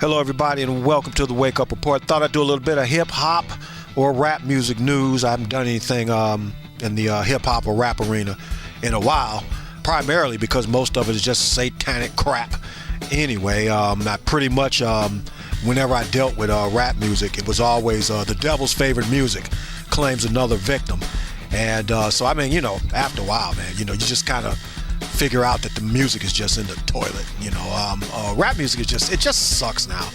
Hello, everybody, and welcome to the Wake Up Report. Thought I'd do a little bit of hip-hop or rap music news. I haven't done anything in the hip-hop or rap arena in a while, primarily because most of it is just satanic crap. Anyway, I pretty much, whenever I dealt with rap music, it was always the devil's favorite music claims another victim. And so, I mean, you know, after a while, man, you know, you just kind of figure out that the music is just in the toilet. You know, rap music is just, it just sucks now.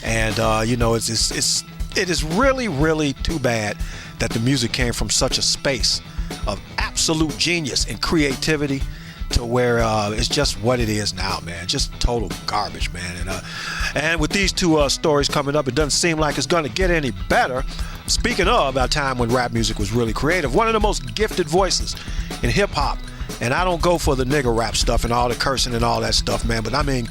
And you know, it is really, really too bad that the music came from such a space of absolute genius and creativity to where it's just what it is now, man. Just total garbage, man. And with these two stories coming up, it doesn't seem like it's going to get any better. Speaking of a time when rap music was really creative, one of the most gifted voices in hip-hop. And I don't go for the nigger rap stuff and all the cursing and all that stuff, man. But I mean,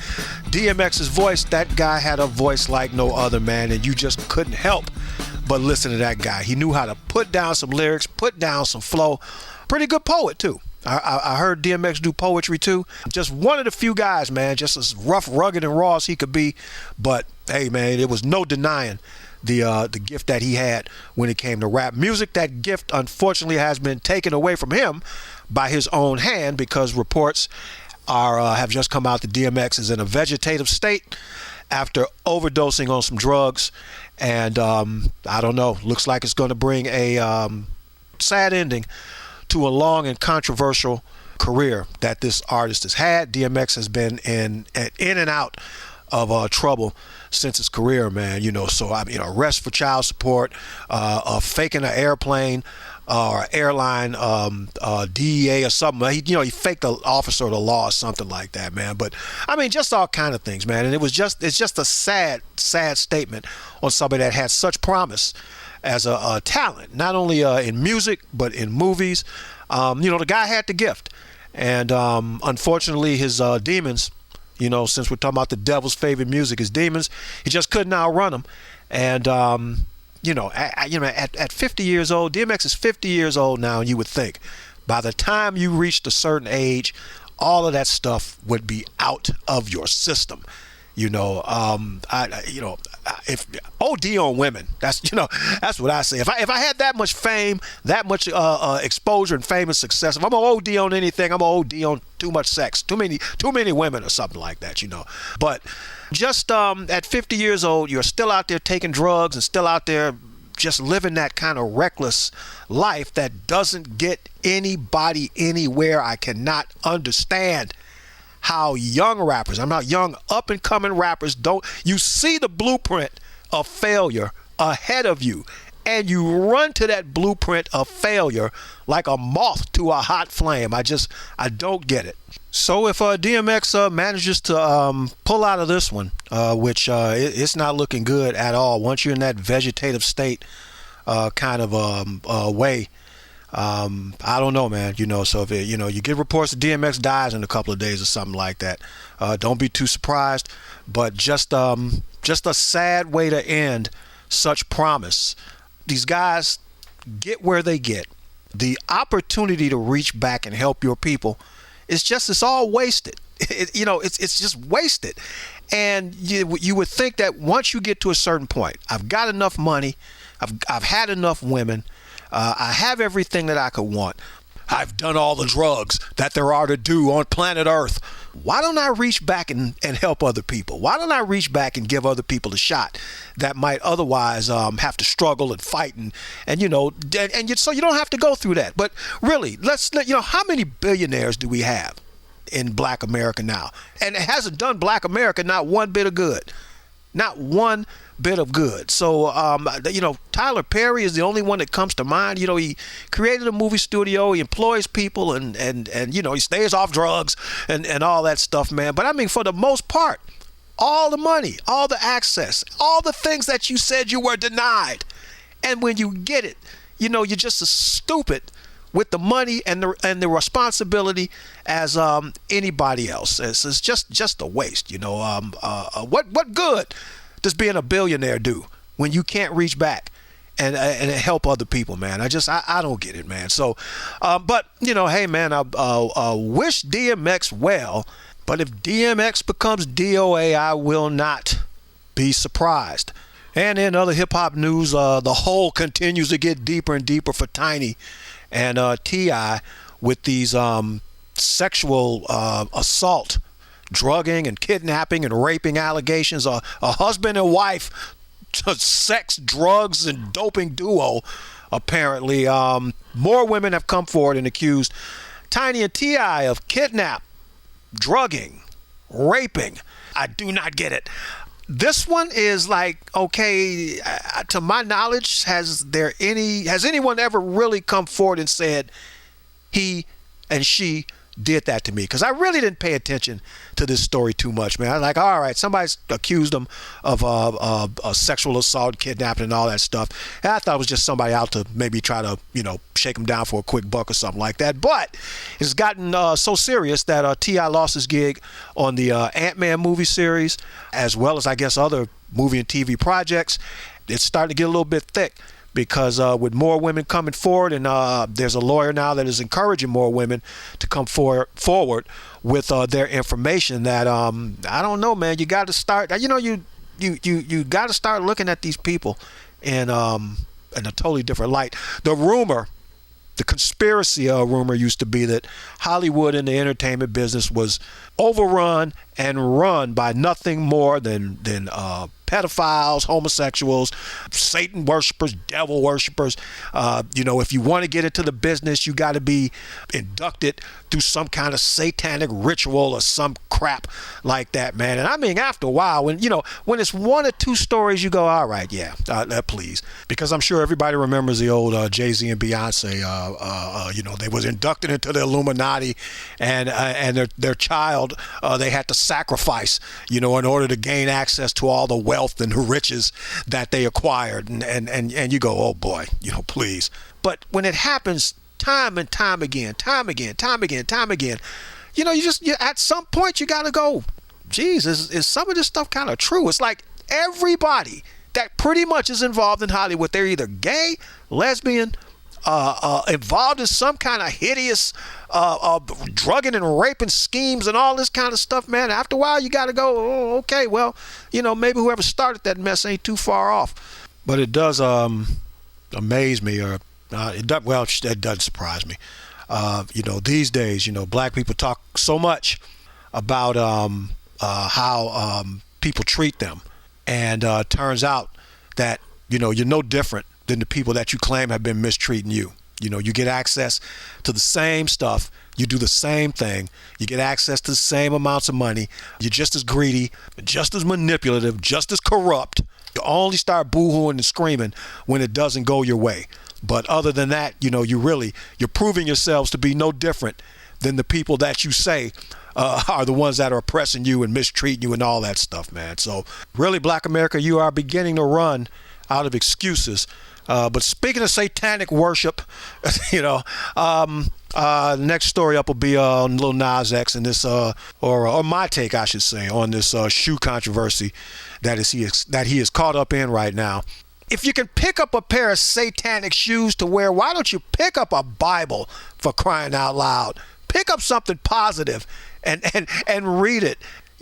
DMX's voice, that guy had a voice like no other, man. And you just couldn't help but listen to that guy. He knew how to put down some lyrics, put down some flow. Pretty good poet, too. I heard DMX do poetry, too. Just one of the few guys, man, just as rough, rugged, and raw as he could be. But, hey, man, there was no denying the gift that he had when it came to rap music. That gift, unfortunately, has been taken away from him by his own hand, because reports have just come out that DMX is in a vegetative state after overdosing on some drugs. And I don't know, looks like it's going to bring a sad ending to a long and controversial career that this artist has had. DMX has been in and out of trouble since his career, man. You know, so I mean, arrest for child support, faking an airplane or airline, DEA or something. He faked the officer of the law or something like that, man. But I mean, just all kind of things, man. And it's just a sad statement on somebody that had such promise as a talent, not only in music but in movies. The guy had the gift, and unfortunately, his demons. You know, since we're talking about the devil's favorite music, his demons, he just couldn't outrun them. And at 50 years old, DMX is 50 years old now, and you would think by the time you reached a certain age, all of that stuff would be out of your system. If OD on women, that's what I say. If I had that much fame, that much exposure and fame and success, if I'm gonna OD on anything, I'm gonna OD on too much sex, too many women or something like that, But just at 50 years old, you're still out there taking drugs and still out there just living that kind of reckless life that doesn't get anybody anywhere. I cannot understand how young rappers, I'm not young up and coming rappers, you see the blueprint of failure ahead of you, and you run to that blueprint of failure like a moth to a hot flame. I don't get it. So if DMX manages to pull out of this one, which it's not looking good at all, once you're in that vegetative state kind of way, I don't know, man. So if you get reports that DMX dies in a couple of days or something like that, don't be too surprised. But just a sad way to end such promise. These guys get where they get. The opportunity to reach back and help your people it's all wasted. It's just wasted. And you would think that once you get to a certain point, I've got enough money, I've had enough women. I have everything that I could want. I've done all the drugs that there are to do on planet Earth. Why don't I reach back and help other people? Why don't I reach back and give other people a shot that might otherwise have to struggle and fight so you don't have to go through that. But really, how many billionaires do we have in Black America now? And it hasn't done Black America not one bit of good. Not one bit of good. So, Tyler Perry is the only one that comes to mind. He created a movie studio, he employs people, and he stays off drugs and all that stuff, man. But I mean, for the most part, all the money, all the access, all the things that you said you were denied. And when you get it, you're just as stupid with the money and the responsibility as anybody else. It's just a waste. What good does being a billionaire do when you can't reach back and help other people, man? I don't get it, man. So, but hey, man, I wish DMX well. But if DMX becomes DOA, I will not be surprised. And in other hip-hop news, the hole continues to get deeper and deeper for Tiny and T.I. with these sexual assault, drugging and kidnapping and raping allegations. A husband and wife sex, drugs, and doping duo, apparently. More women have come forward and accused Tiny and T.I. of kidnap, drugging, raping. I do not get it. This one is like, okay, to my knowledge, has anyone ever really come forward and said he and she did that to me? Because I really didn't pay attention to this story too much, man. I was like, all right, somebody's accused them of sexual assault, kidnapping, and all that stuff. And I thought it was just somebody out to maybe try to, shake them down for a quick buck or something like that. But it's gotten so serious that T.I. lost his gig on the Ant-Man movie series, as well as, I guess, other movie and TV projects. It's starting to get a little bit thick, because with more women coming forward, and there's a lawyer now that is encouraging more women to come forward with their information, that I don't know, man, you got to start, you got to start looking at these people in a totally different light. The conspiracy rumor used to be that Hollywood and the entertainment business was overrun and run by nothing more than pedophiles, homosexuals, Satan worshipers, devil worshipers. If you want to get into the business, you got to be inducted through some kind of satanic ritual or some crap like that, man. And I mean, after a while, when it's one or two stories, you go, all right, yeah, please. Because I'm sure everybody remembers the old Jay-Z and Beyonce. They was inducted into the Illuminati, and their child, they had to sacrifice, in order to gain access to all the wealth and the riches that they acquired. And you go, oh boy, please. But when it happens time and time again, you at some point you got to go, geez, is some of this stuff kind of true? It's like everybody that pretty much is involved in Hollywood, they're either gay, lesbian, involved in some kind of hideous drugging and raping schemes and all this kind of stuff, man. After a while, you got to go, oh, okay, well, maybe whoever started that mess ain't too far off. But it does amaze me, or it doesn't surprise me. These days, black people talk so much about how people treat them, and turns out that you're no different than the people that you claim have been mistreating you. You get access to the same stuff, you do the same thing, you get access to the same amounts of money, you're just as greedy, just as manipulative, just as corrupt. You only start boo-hooing and screaming when it doesn't go your way. But other than that, you're proving yourselves to be no different than the people that you say are the ones that are oppressing you and mistreating you and all that stuff, man. So really, Black America, you are beginning to run out of excuses. But speaking of satanic worship, next story up will be on Lil Nas X and this, or my take, I should say, on this shoe controversy that he is caught up in right now. If you can pick up a pair of satanic shoes to wear, why don't you pick up a Bible, for crying out loud? Pick up something positive and read it.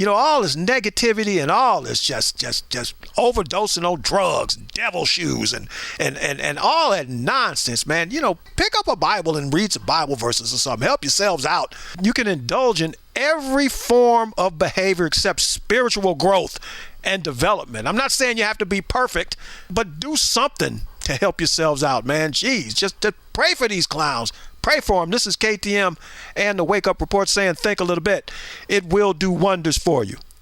All this negativity and all this just overdosing on drugs, devil shoes, and all that nonsense, man. Pick up a Bible and read some Bible verses or something. Help yourselves out. You can indulge in every form of behavior except spiritual growth and development. I'm not saying you have to be perfect, but do something to help yourselves out, man. Jeez, just to pray for these clowns. Pray for them. This is KTM and the Wake Up Report saying think a little bit. It will do wonders for you.